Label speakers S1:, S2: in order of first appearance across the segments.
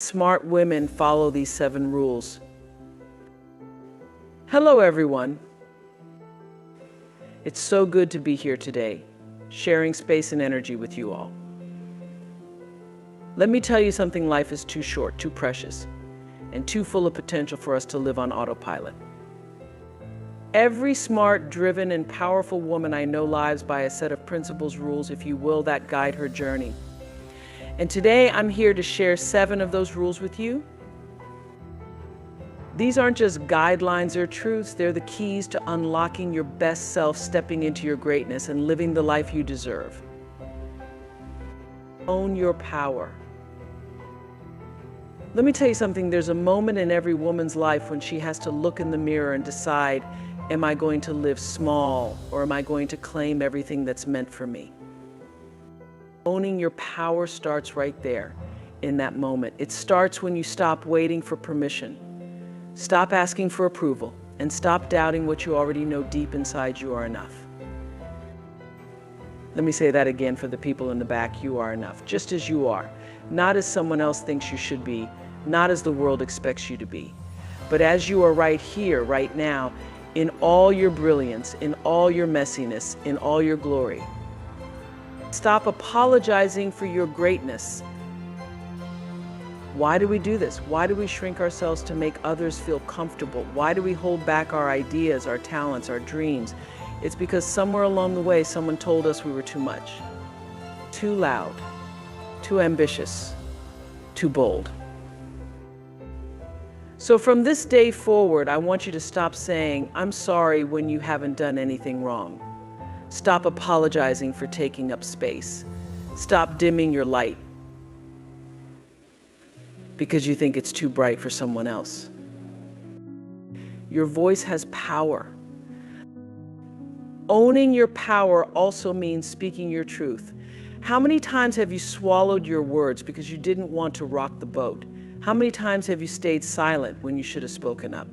S1: Smart women follow these 7 rules. Hello, everyone. It's so good to be here today, sharing space and energy with you all. Let me tell you something: life is too short, too precious, and too full of potential for us to live on autopilot. Every smart, driven, and powerful woman I know lives by a set of principles, rules, if you will, that guide her journey. And today I'm here to share 7 of those rules with you. These aren't just guidelines or truths, they're the keys to unlocking your best self, stepping into your greatness, and living the life you deserve. Own your power. Let me tell you something: there's a moment in every woman's life when she has to look in the mirror and decide, am I going to live small, or am I going to claim everything that's meant for me? Owning your power starts right there, in that moment. It starts when you stop waiting for permission, stop asking for approval, and stop doubting what you already know deep inside: you are enough. Let me say that again for the people in the back: you are enough, just as you are. Not as someone else thinks you should be, not as the world expects you to be, but as you are right here, right now, in all your brilliance, in all your messiness, in all your glory. Stop apologizing for your greatness. Why do we do this? Why do we shrink ourselves to make others feel comfortable? Why do we hold back our ideas, our talents, our dreams? It's because somewhere along the way, someone told us we were too much, too loud, too ambitious, too bold. So from this day forward, I want you to stop saying, "I'm sorry," when you haven't done anything wrong. Stop apologizing for taking up space. Stop dimming your light because you think it's too bright for someone else. Your voice has power. Owning your power also means speaking your truth. How many times have you swallowed your words because you didn't want to rock the boat? How many times have you stayed silent when you should have spoken up?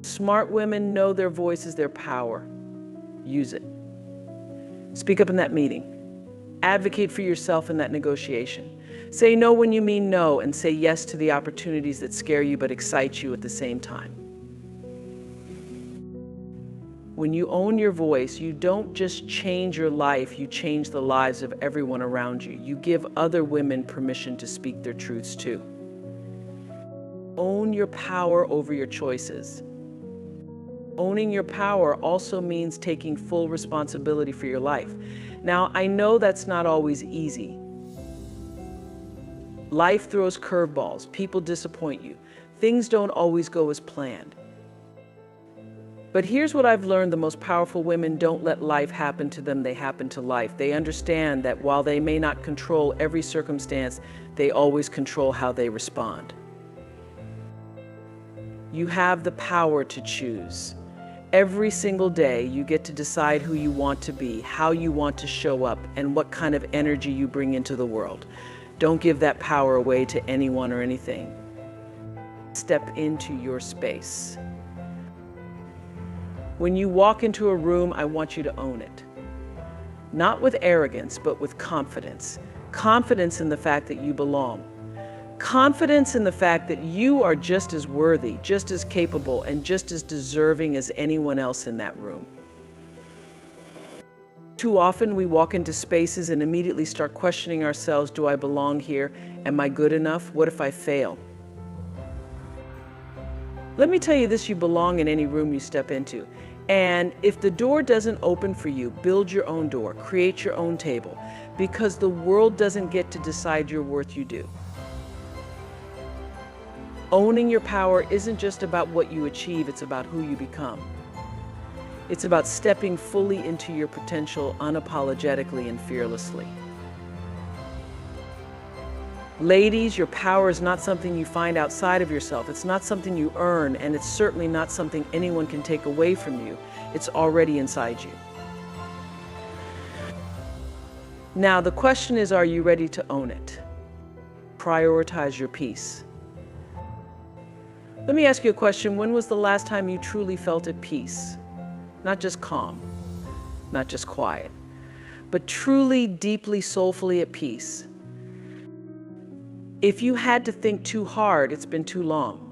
S1: Smart women know their voice is their power. Use it. Speak up in that meeting. Advocate for yourself in that negotiation. Say no when you mean no, and say yes to the opportunities that scare you but excite you at the same time. When you own your voice, you don't just change your life, you change the lives of everyone around you. You give other women permission to speak their truths too. Own your power over your choices. Owning your power also means taking full responsibility for your life. Now, I know that's not always easy. Life throws curveballs, people disappoint you, things don't always go as planned. But here's what I've learned: the most powerful women don't let life happen to them, they happen to life. They understand that while they may not control every circumstance, they always control how they respond. You have the power to choose. Every single day, you get to decide who you want to be, how you want to show up, and what kind of energy you bring into the world. Don't give that power away to anyone or anything. Step into your space. When you walk into a room, I want you to own it. Not with arrogance, but with confidence. Confidence in the fact that you belong. Confidence in the fact that you are just as worthy, just as capable, and just as deserving as anyone else in that room. Too often we walk into spaces and immediately start questioning ourselves: do I belong here? Am I good enough? What if I fail? Let me tell you this: you belong in any room you step into. And if the door doesn't open for you, build your own door, create your own table, because the world doesn't get to decide your worth, you do. Owning your power isn't just about what you achieve, it's about who you become. It's about stepping fully into your potential unapologetically and fearlessly. Ladies, your power is not something you find outside of yourself. It's not something you earn, and it's certainly not something anyone can take away from you. It's already inside you. Now, the question is, are you ready to own it? Prioritize your peace. Let me ask you a question. When was the last time you truly felt at peace? Not just calm, not just quiet, but truly, deeply, soulfully at peace. If you had to think too hard, it's been too long.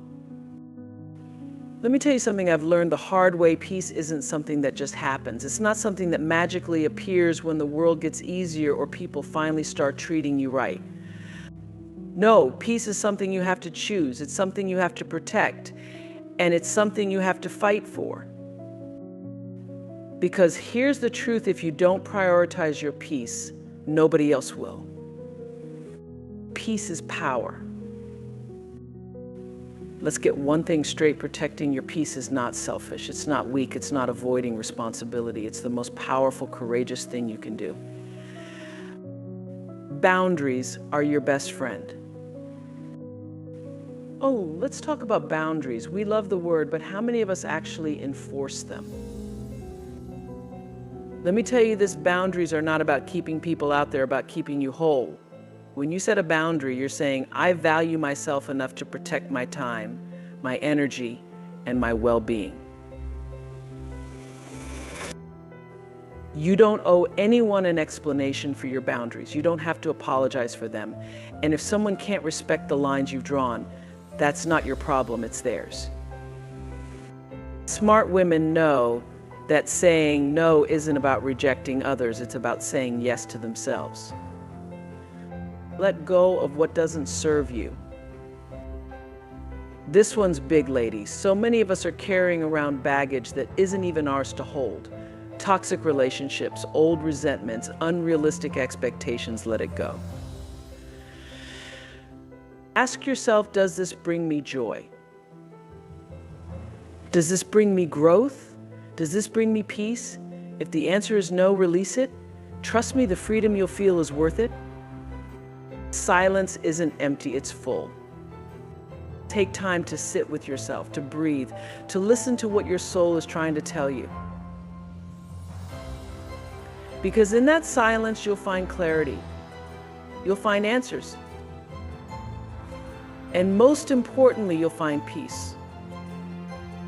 S1: Let me tell you something I've learned the hard way. Peace isn't something that just happens. It's not something that magically appears when the world gets easier or people finally start treating you right. No, peace is something you have to choose. It's something you have to protect. And it's something you have to fight for. Because here's the truth: if you don't prioritize your peace, nobody else will. Peace is power. Let's get one thing straight: protecting your peace is not selfish. It's not weak. It's not avoiding responsibility. It's the most powerful, courageous thing you can do. Boundaries are your best friend. Oh, let's talk about boundaries. We love the word, but how many of us actually enforce them? Let me tell you this: boundaries are not about keeping people out there, about keeping you whole. When you set a boundary, you're saying, I value myself enough to protect my time, my energy, and my well-being. You don't owe anyone an explanation for your boundaries. You don't have to apologize for them. And if someone can't respect the lines you've drawn, that's not your problem, it's theirs. Smart women know that saying no isn't about rejecting others, it's about saying yes to themselves. Let go of what doesn't serve you. This one's big, ladies. So many of us are carrying around baggage that isn't even ours to hold. Toxic relationships, old resentments, unrealistic expectations. Let it go. Ask yourself, does this bring me joy? Does this bring me growth? Does this bring me peace? If the answer is no, release it. Trust me, the freedom you'll feel is worth it. Silence isn't empty, it's full. Take time to sit with yourself, to breathe, to listen to what your soul is trying to tell you. Because in that silence, you'll find clarity. You'll find answers. And most importantly, you'll find peace.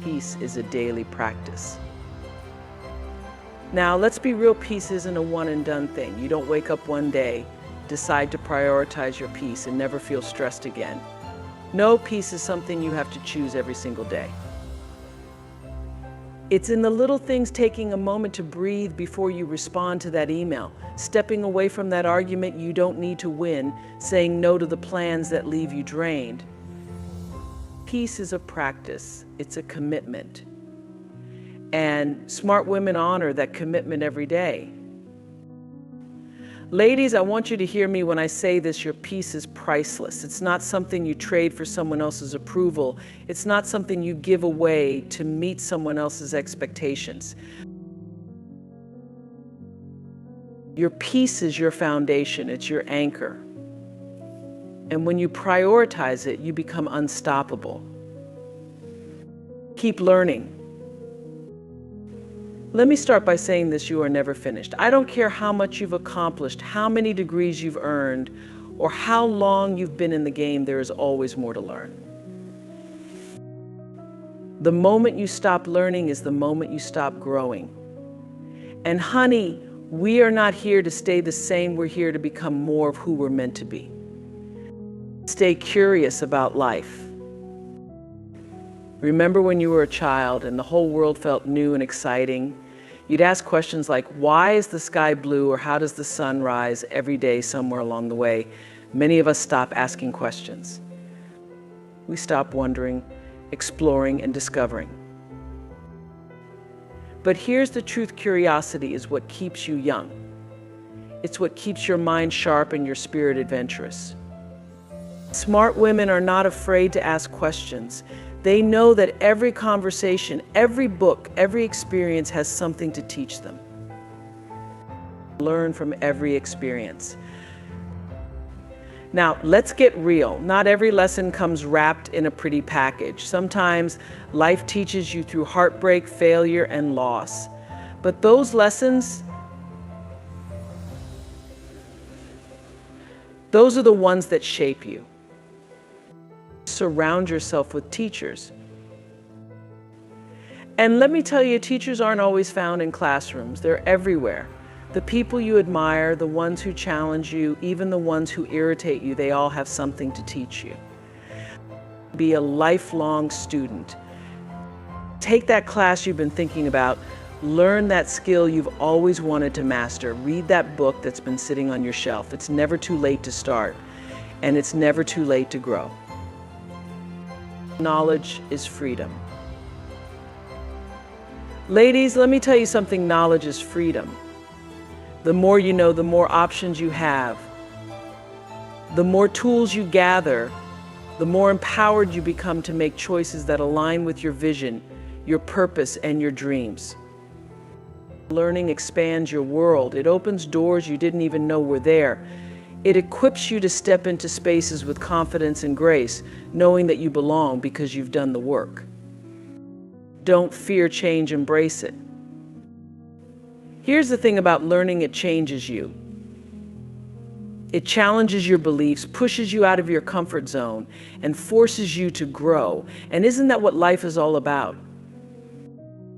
S1: Peace is a daily practice. Now, let's be real, peace isn't a one and done thing. You don't wake up one day, decide to prioritize your peace, and never feel stressed again. No, peace is something you have to choose every single day. It's in the little things: taking a moment to breathe before you respond to that email, stepping away from that argument you don't need to win, saying no to the plans that leave you drained. Peace is a practice, it's a commitment. And smart women honor that commitment every day. Ladies, I want you to hear me when I say this: your peace is priceless. It's not something you trade for someone else's approval. It's not something you give away to meet someone else's expectations. Your peace is your foundation, it's your anchor. And when you prioritize it, you become unstoppable. Keep learning. Let me start by saying this: you are never finished. I don't care how much you've accomplished, how many degrees you've earned, or how long you've been in the game, there is always more to learn. The moment you stop learning is the moment you stop growing. And honey, we are not here to stay the same, we're here to become more of who we're meant to be. Stay curious about life. Remember when you were a child and the whole world felt new and exciting? You'd ask questions like, why is the sky blue, or how does the sun rise every day somewhere along the way? Many of us stop asking questions. We stop wondering, exploring, and discovering. But here's the truth: curiosity is what keeps you young. It's what keeps your mind sharp and your spirit adventurous. Smart women are not afraid to ask questions. They know that every conversation, every book, every experience has something to teach them. Learn from every experience. Now, let's get real. Not every lesson comes wrapped in a pretty package. Sometimes life teaches you through heartbreak, failure, and loss. But those lessons, those are the ones that shape you. Surround yourself with teachers. And let me tell you, teachers aren't always found in classrooms. They're everywhere. The people you admire, the ones who challenge you, even the ones who irritate you, they all have something to teach you. Be a lifelong student. Take that class you've been thinking about, learn that skill you've always wanted to master, read that book that's been sitting on your shelf. It's never too late to start, and it's never too late to grow. Knowledge is freedom. Ladies, let me tell you something, knowledge is freedom. The more you know, the more options you have. The more tools you gather, the more empowered you become to make choices that align with your vision, your purpose, and your dreams. Learning expands your world. It opens doors you didn't even know were there. It equips you to step into spaces with confidence and grace, knowing that you belong because you've done the work. Don't fear change, embrace it. Here's the thing about learning, it changes you. It challenges your beliefs, pushes you out of your comfort zone, and forces you to grow. And isn't that what life is all about?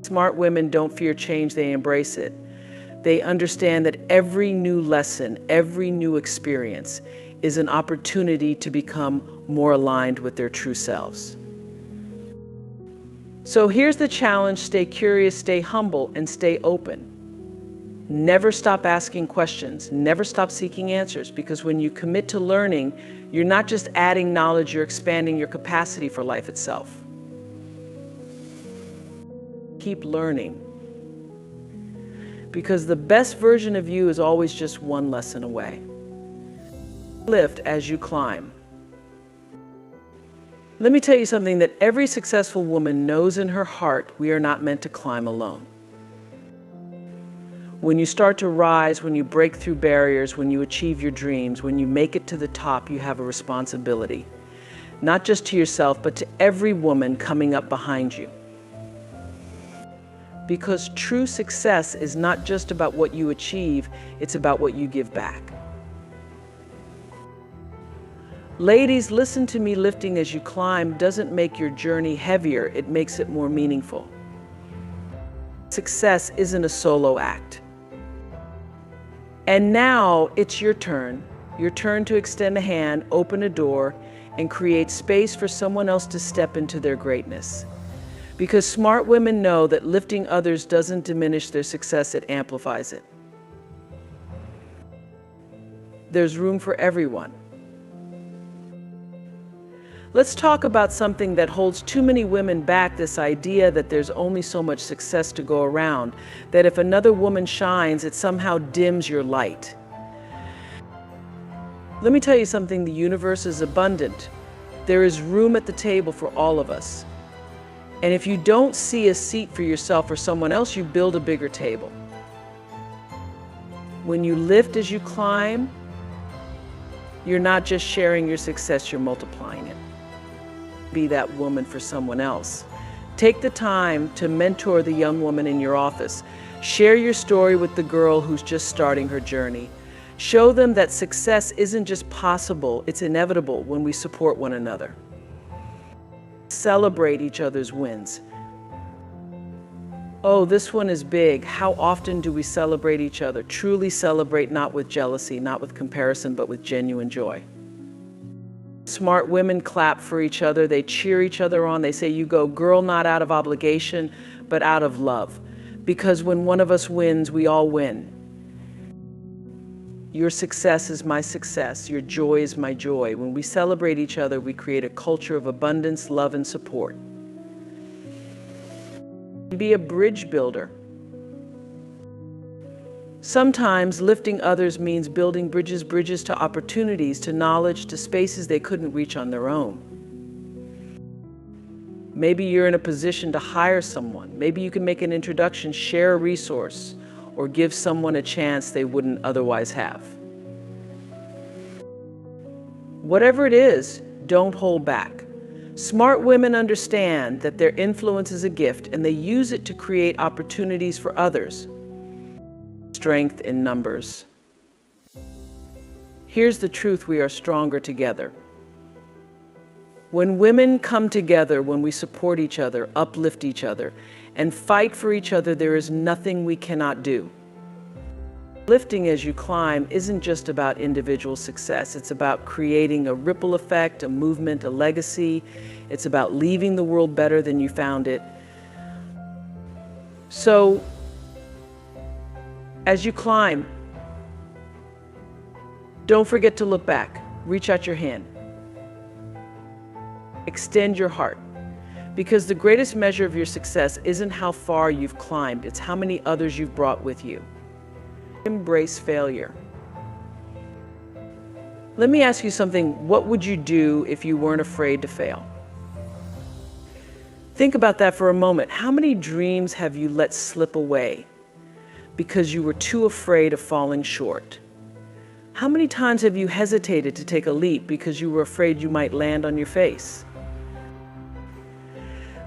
S1: Smart women don't fear change, they embrace it. They understand that every new lesson, every new experience is an opportunity to become more aligned with their true selves. So here's the challenge: stay curious, stay humble, and stay open. Never stop asking questions, never stop seeking answers, because when you commit to learning, you're not just adding knowledge, you're expanding your capacity for life itself. Keep learning, because the best version of you is always just one lesson away. Lift as you climb. Let me tell you something that every successful woman knows in her heart: we are not meant to climb alone. When you start to rise, when you break through barriers, when you achieve your dreams, when you make it to the top, you have a responsibility, not just to yourself, but to every woman coming up behind you. Because true success is not just about what you achieve, it's about what you give back. Ladies, listen to me. Lifting as you climb doesn't make your journey heavier, it makes it more meaningful. Success isn't a solo act. And now it's your turn to extend a hand, open a door, and create space for someone else to step into their greatness. Because smart women know that lifting others doesn't diminish their success, it amplifies it. There's room for everyone. Let's talk about something that holds too many women back, this idea that there's only so much success to go around, that if another woman shines, it somehow dims your light. Let me tell you something, the universe is abundant. There is room at the table for all of us. And if you don't see a seat for yourself or someone else, you build a bigger table. When you lift as you climb, you're not just sharing your success, you're multiplying it. Be that woman for someone else. Take the time to mentor the young woman in your office. Share your story with the girl who's just starting her journey. Show them that success isn't just possible, it's inevitable when we support one another. Celebrate each other's wins. Oh, this one is big. How often do we celebrate each other? Truly celebrate, not with jealousy, not with comparison, but with genuine joy. Smart women clap for each other. They cheer each other on. They say, "You go, girl," not out of obligation, but out of love. Because when one of us wins, we all win. Your success is my success. Your joy is my joy. When we celebrate each other, we create a culture of abundance, love, and support. Be a bridge builder. Sometimes lifting others means building bridges to opportunities, to knowledge, to spaces they couldn't reach on their own. Maybe you're in a position to hire someone. Maybe you can make an introduction, share a resource, or give someone a chance they wouldn't otherwise have. Whatever it is, don't hold back. Smart women understand that their influence is a gift, and they use it to create opportunities for others. Strength in numbers. Here's the truth: we are stronger together. When women come together, when we support each other, uplift each other, and fight for each other, there is nothing we cannot do. Lifting as you climb isn't just about individual success. It's about creating a ripple effect, a movement, a legacy. It's about leaving the world better than you found it. So, as you climb, don't forget to look back. Reach out your hand. Extend your heart. Because the greatest measure of your success isn't how far you've climbed, it's how many others you've brought with you. Embrace failure. Let me ask you something. What would you do if you weren't afraid to fail? Think about that for a moment. How many dreams have you let slip away because you were too afraid of falling short? How many times have you hesitated to take a leap because you were afraid you might land on your face?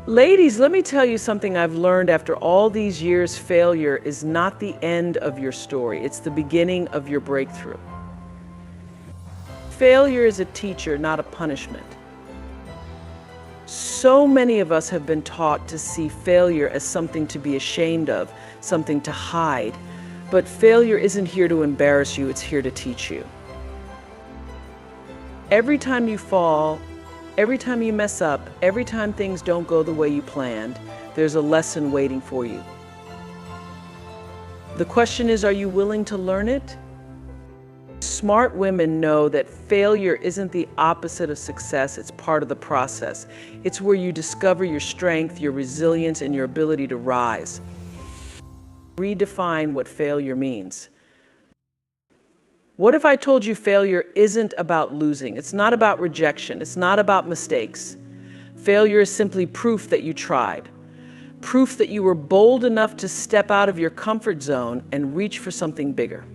S1: Ladies, let me tell you something I've learned after all these years. Failure is not the end of your story. It's the beginning of your breakthrough. Failure is a teacher, not a punishment. So many of us have been taught to see failure as something to be ashamed of, something to hide. But failure isn't here to embarrass you, it's here to teach you. Every time you fall, every time you mess up, every time things don't go the way you planned, there's a lesson waiting for you. The question is, are you willing to learn it? Smart women know that failure isn't the opposite of success, it's part of the process. It's where you discover your strength, your resilience, and your ability to rise. Redefine what failure means. What if I told you failure isn't about losing? It's not about rejection. It's not about mistakes. Failure is simply proof that you tried. Proof that you were bold enough to step out of your comfort zone and reach for something bigger.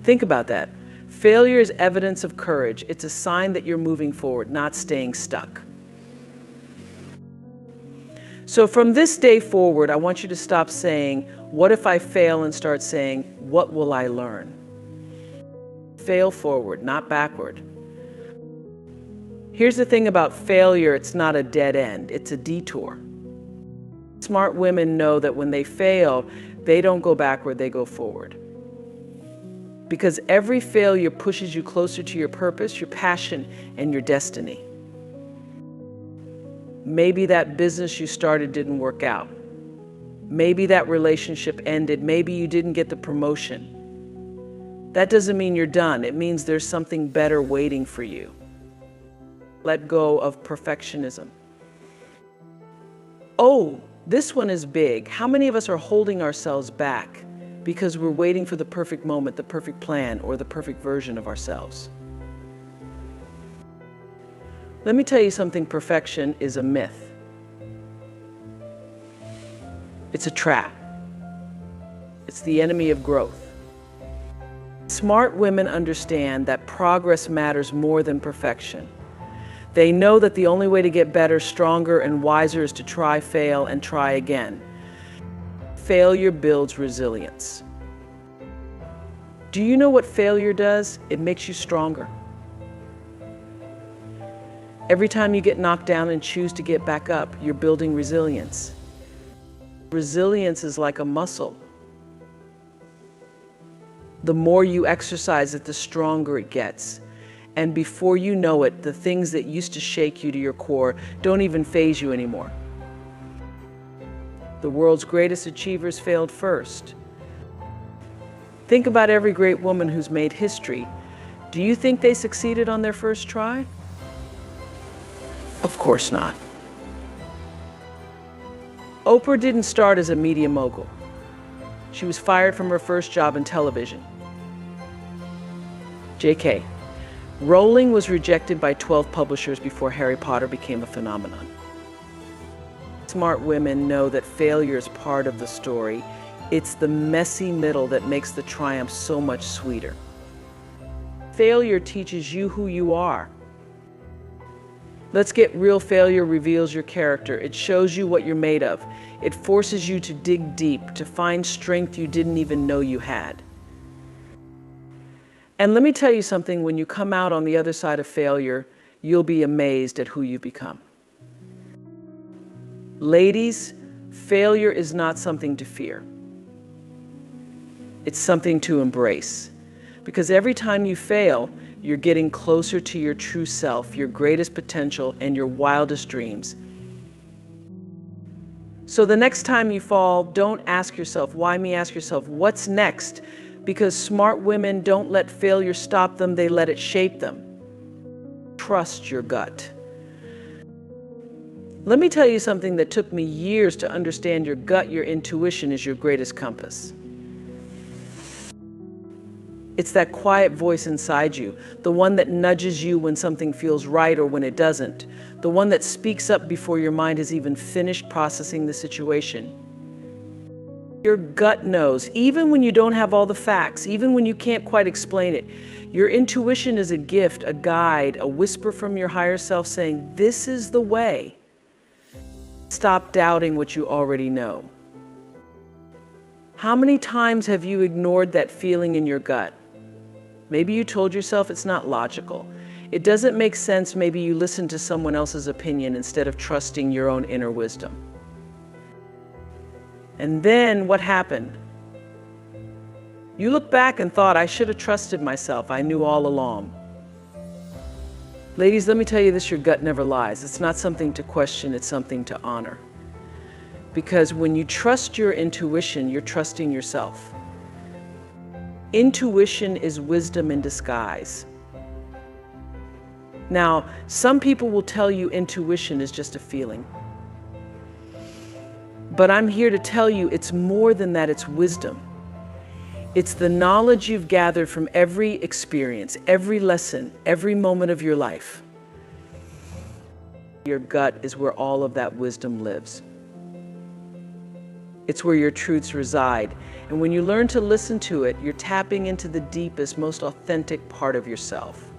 S1: Think about that. Failure is evidence of courage. It's a sign that you're moving forward, not staying stuck. So from this day forward, I want you to stop saying, what if I fail, and start saying, what will I learn? Fail forward, not backward. Here's the thing about failure, it's not a dead end, it's a detour. Smart women know that when they fail, they don't go backward, they go forward. Because every failure pushes you closer to your purpose, your passion, and your destiny. Maybe that business you started didn't work out. Maybe that relationship ended. Maybe you didn't get the promotion. That doesn't mean you're done. It means there's something better waiting for you. Let go of perfectionism. Oh, this one is big. How many of us are holding ourselves back because we're waiting for the perfect moment, the perfect plan, or the perfect version of ourselves? Let me tell you something. Perfection is a myth. It's a trap. It's the enemy of growth. Smart women understand that progress matters more than perfection. They know that the only way to get better, stronger, and wiser is to try, fail, and try again. Failure builds resilience. Do you know what failure does? It makes you stronger. Every time you get knocked down and choose to get back up, you're building resilience. Resilience is like a muscle. The more you exercise it, the stronger it gets. And before you know it, the things that used to shake you to your core don't even faze you anymore. The world's greatest achievers failed first. Think about every great woman who's made history. Do you think they succeeded on their first try? Of course not. Oprah didn't start as a media mogul. She was fired from her first job in television. JK. Rowling was rejected by 12 publishers before Harry Potter became a phenomenon. Smart women know that failure is part of the story. It's the messy middle that makes the triumph so much sweeter. Failure teaches you who you are. Let's get real. Failure reveals your character. It shows you what you're made of. It forces you to dig deep, to find strength you didn't even know you had. And let me tell you something, when you come out on the other side of failure, you'll be amazed at who you've become. Ladies, failure is not something to fear. It's something to embrace. Because every time you fail, you're getting closer to your true self, your greatest potential, and your wildest dreams. So the next time you fall, don't ask yourself, why me? Ask yourself, what's next? Because smart women don't let failure stop them, they let it shape them. Trust your gut. Let me tell you something that took me years to understand. Your gut, your intuition is your greatest compass. It's that quiet voice inside you, the one that nudges you when something feels right or when it doesn't, the one that speaks up before your mind has even finished processing the situation. Your gut knows, even when you don't have all the facts, even when you can't quite explain it. Your intuition is a gift, a guide, a whisper from your higher self saying, this is the way. Stop doubting what you already know. How many times have you ignored that feeling in your gut? Maybe you told yourself it's not logical. It doesn't make sense. Maybe you listened to someone else's opinion instead of trusting your own inner wisdom. And then what happened? You look back and thought, I should have trusted myself. I knew all along. Ladies, let me tell you this, your gut never lies. It's not something to question, it's something to honor. Because when you trust your intuition, you're trusting yourself. Intuition is wisdom in disguise. Now, some people will tell you intuition is just a feeling. But I'm here to tell you it's more than that, it's wisdom. It's the knowledge you've gathered from every experience, every lesson, every moment of your life. Your gut is where all of that wisdom lives. It's where your truths reside. And when you learn to listen to it, you're tapping into the deepest, most authentic part of yourself.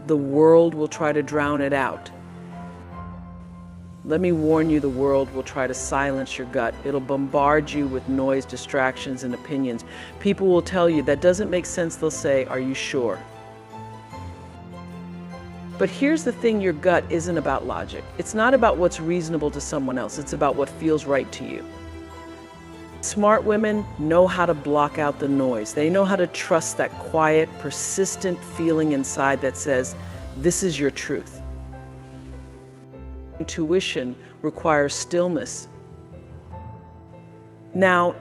S1: The world will try to drown it out. Let me warn you, the world will try to silence your gut. It'll bombard you with noise, distractions, and opinions. People will tell you, that doesn't make sense. They'll say, are you sure? But here's the thing, your gut isn't about logic. It's not about what's reasonable to someone else. It's about what feels right to you. Smart women know how to block out the noise. They know how to trust that quiet, persistent feeling inside that says, this is your truth. Intuition requires stillness. Now,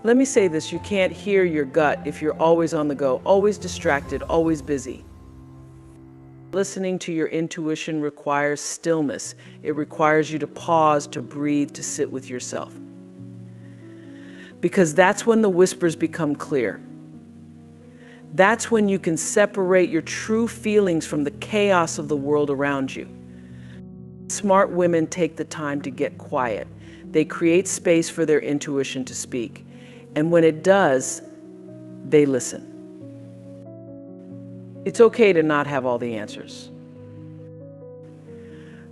S1: let me say this, you can't hear your gut if you're always on the go, always distracted, always busy. Listening to your intuition requires stillness. It requires you to pause, to breathe, to sit with yourself. Because that's when the whispers become clear. That's when you can separate your true feelings from the chaos of the world around you. Smart women take the time to get quiet. They create space for their intuition to speak. And when it does, they listen. It's okay to not have all the answers.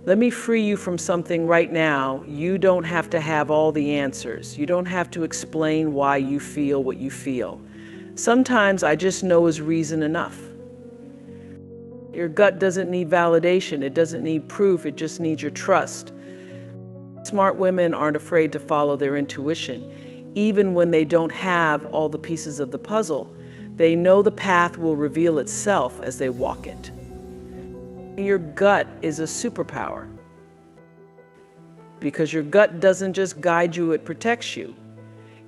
S1: Let me free you from something right now. You don't have to have all the answers. You don't have to explain why you feel what you feel. Sometimes I just know is reason enough. Your gut doesn't need validation. It doesn't need proof. It just needs your trust. Smart women aren't afraid to follow their intuition, even when they don't have all the pieces of the puzzle. They know the path will reveal itself as they walk it. Your gut is a superpower. Because your gut doesn't just guide you, it protects you.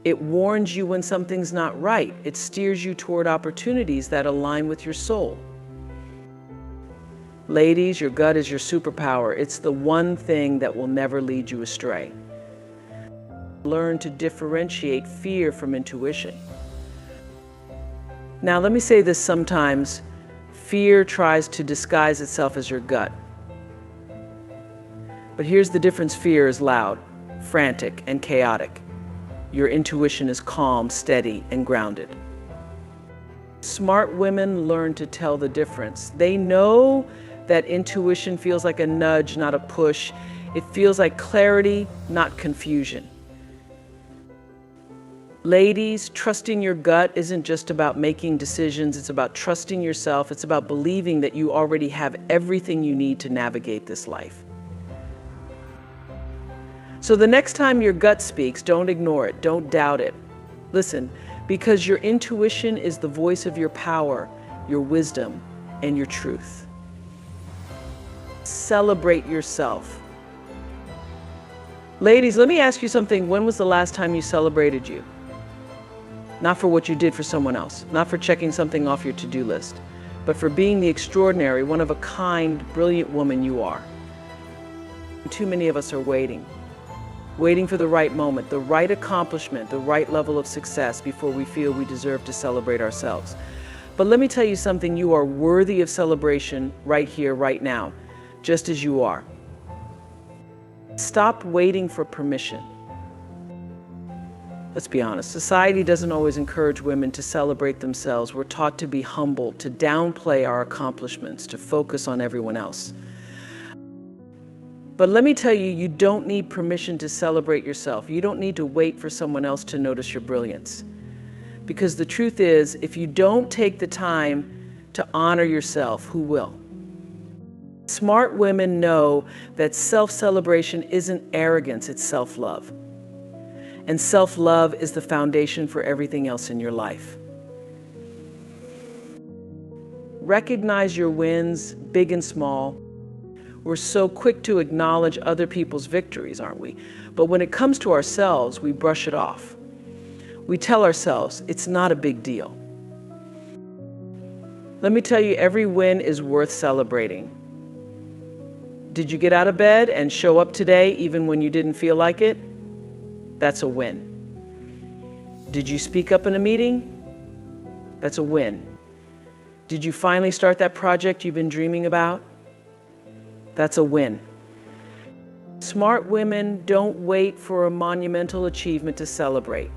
S1: It warns you when something's not right. It steers you toward opportunities that align with your soul. Ladies, your gut is your superpower. It's the one thing that will never lead you astray. Learn to differentiate fear from intuition. Now, let me say this, sometimes fear tries to disguise itself as your gut. But here's the difference, fear is loud, frantic, and chaotic. Your intuition is calm, steady, and grounded. Smart women learn to tell the difference. They know that intuition feels like a nudge, not a push. It feels like clarity, not confusion. Ladies, trusting your gut isn't just about making decisions. It's about trusting yourself. It's about believing that you already have everything you need to navigate this life. So the next time your gut speaks, don't ignore it, don't doubt it. Listen, because your intuition is the voice of your power, your wisdom, and your truth. Celebrate yourself. Ladies, let me ask you something. When was the last time you celebrated you? Not for what you did for someone else, not for checking something off your to-do list, but for being the extraordinary, one-of-a-kind, brilliant woman you are. Too many of us are waiting for the right moment, the right accomplishment, the right level of success before we feel we deserve to celebrate ourselves. But let me tell you something, you are worthy of celebration right here, right now, just as you are. Stop waiting for permission. Let's be honest, society doesn't always encourage women to celebrate themselves. We're taught to be humble, to downplay our accomplishments, to focus on everyone else. But let me tell you, you don't need permission to celebrate yourself. You don't need to wait for someone else to notice your brilliance. Because the truth is, if you don't take the time to honor yourself, who will? Smart women know that self-celebration isn't arrogance, it's self-love. And self-love is the foundation for everything else in your life. Recognize your wins, big and small. We're so quick to acknowledge other people's victories, aren't we? But when it comes to ourselves, we brush it off. We tell ourselves, it's not a big deal. Let me tell you, every win is worth celebrating. Did you get out of bed and show up today even when you didn't feel like it? That's a win. Did you speak up in a meeting? That's a win. Did you finally start that project you've been dreaming about? That's a win. Smart women don't wait for a monumental achievement to celebrate.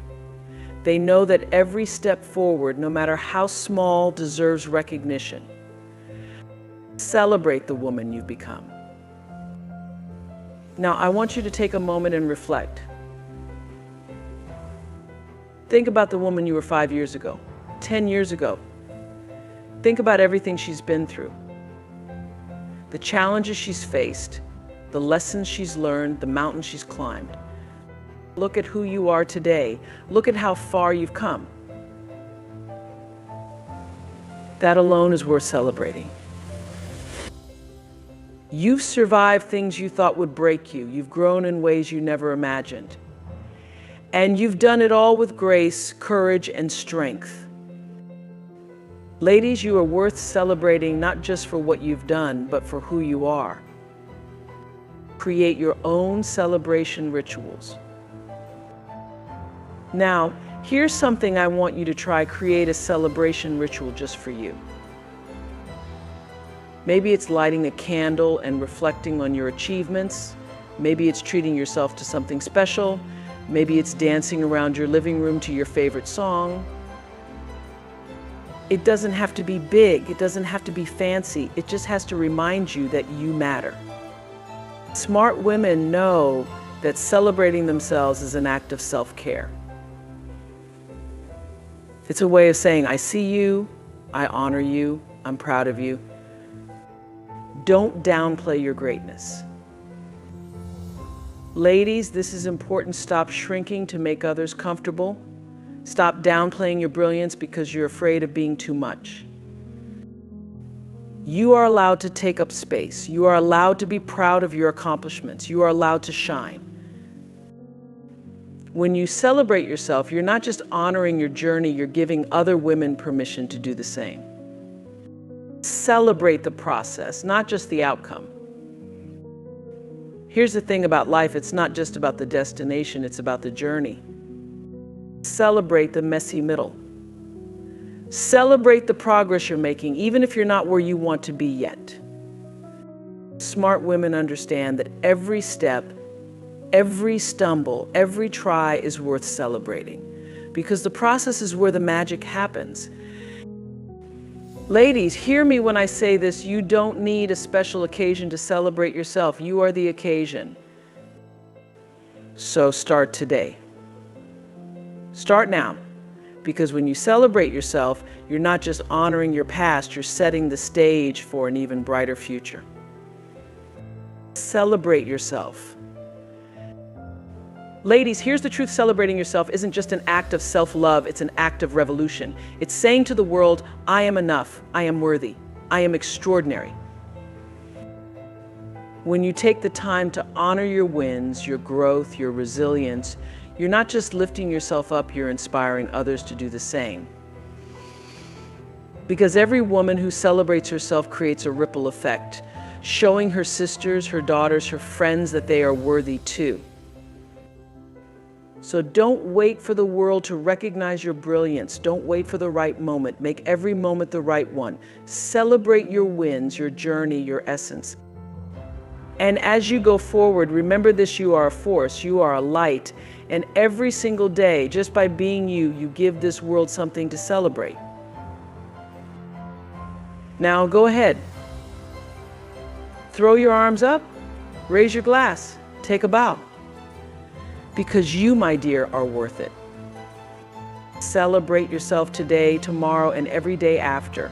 S1: They know that every step forward, no matter how small, deserves recognition. Celebrate the woman you've become. Now, I want you to take a moment and reflect. Think about the woman you were 5 years ago, 10 years ago. Think about everything she's been through. The challenges she's faced, the lessons she's learned, the mountains she's climbed. Look at who you are today. Look at how far you've come. That alone is worth celebrating. You've survived things you thought would break you. You've grown in ways you never imagined. And you've done it all with grace, courage, and strength. Ladies, you are worth celebrating not just for what you've done, but for who you are. Create your own celebration rituals. Now, here's something I want you to try. Create a celebration ritual just for you. Maybe it's lighting a candle and reflecting on your achievements. Maybe it's treating yourself to something special. Maybe it's dancing around your living room to your favorite song. It doesn't have to be big. It doesn't have to be fancy. It just has to remind you that you matter. Smart women know that celebrating themselves is an act of self-care. It's a way of saying, I see you, I honor you, I'm proud of you. Don't downplay your greatness. Ladies, this is important. Stop shrinking to make others comfortable. Stop downplaying your brilliance because you're afraid of being too much. You are allowed to take up space. You are allowed to be proud of your accomplishments. You are allowed to shine. When you celebrate yourself, you're not just honoring your journey, you're giving other women permission to do the same. Celebrate the process, not just the outcome. Here's the thing about life, it's not just about the destination, it's about the journey. Celebrate the messy middle. Celebrate the progress you're making, even if you're not where you want to be yet. Smart women understand that every step, every stumble, every try is worth celebrating, because the process is where the magic happens. Ladies, hear me when I say this, you don't need a special occasion to celebrate yourself. You are the occasion. So start today. Start now, because when you celebrate yourself, you're not just honoring your past, you're setting the stage for an even brighter future. Celebrate yourself. Ladies, here's the truth: celebrating yourself isn't just an act of self-love, it's an act of revolution. It's saying to the world, I am enough, I am worthy, I am extraordinary. When you take the time to honor your wins, your growth, your resilience, you're not just lifting yourself up, you're inspiring others to do the same. Because every woman who celebrates herself creates a ripple effect, showing her sisters, her daughters, her friends that they are worthy too. So don't wait for the world to recognize your brilliance. Don't wait for the right moment. Make every moment the right one. Celebrate your wins, your journey, your essence. And as you go forward, remember this: you are a force, you are a light, and every single day, just by being you, you give this world something to celebrate. Now go ahead. Throw your arms up, raise your glass, take a bow. Because you, my dear, are worth it. Celebrate yourself today, tomorrow, and every day after.